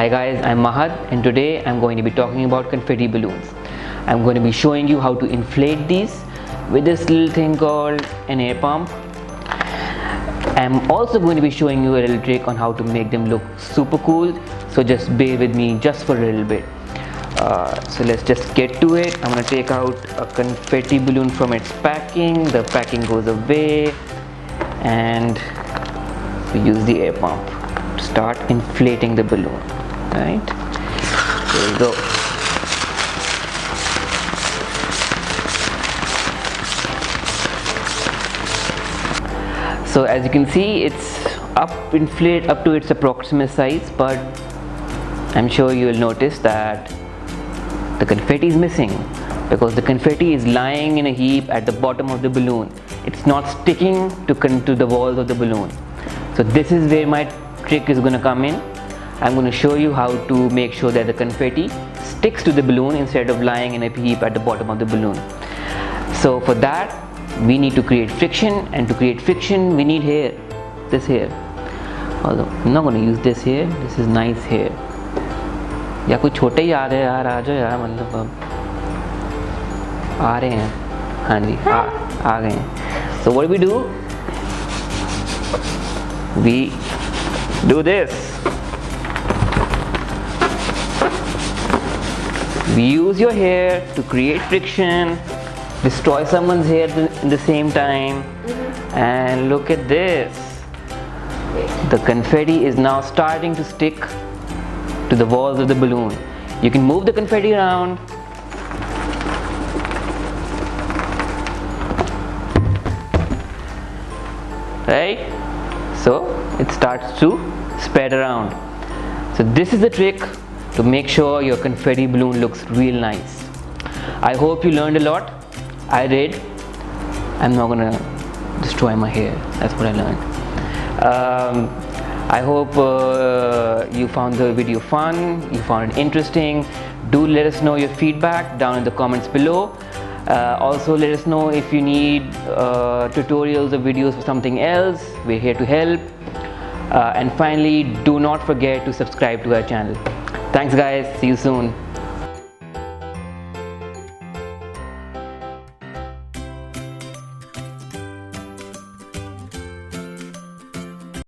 Hi guys, I'm Mahad and today I'm going to be talking about confetti balloons. I'm going to be showing you how to inflate these with this little thing called an air pump. I'm also going to be showing you a little trick on how to make them look super cool, so just bear with me just for a little bit. So let's just get to it. I'm going to take out a confetti balloon from its packing. The packing goes away and we use the air pump to start inflating the balloon. Right, here we go. So as you can see, it's inflated up to its approximate size, but I'm sure you will notice that the confetti is missing because the confetti is lying in a heap at the bottom of the balloon. It's not sticking to the walls of the balloon. So this is where my trick is going to come in. I'm going to show you how to make sure that the confetti sticks to the balloon instead of lying in a heap at the bottom of the balloon. So for that we need to create friction, and to create friction we need hair, this hair. Although I'm not going to use this hair, this is nice hair. या कोई छोटे ही आ रहे हैं यार, आ जाओ यार, मतलब आ रहे हैं, हाँ जी आ गए हैं. So what do? We do this. We use your hair to create friction, destroy someone's hair in the same time, and look at this. The confetti is now starting to stick to the walls of the balloon. You can move the confetti around. Right? So it starts to spread around. So this is the trick to make sure your confetti balloon looks real nice. I hope you learned a lot. I did. I'm not gonna destroy my hair. That's what I learned. I hope you found the video fun, you found it interesting. Do let us know your feedback down in the comments below. Also let us know if you need tutorials or videos for something else. We're here to help. And finally, do not forget to subscribe to our channel. Thanks guys, see you soon.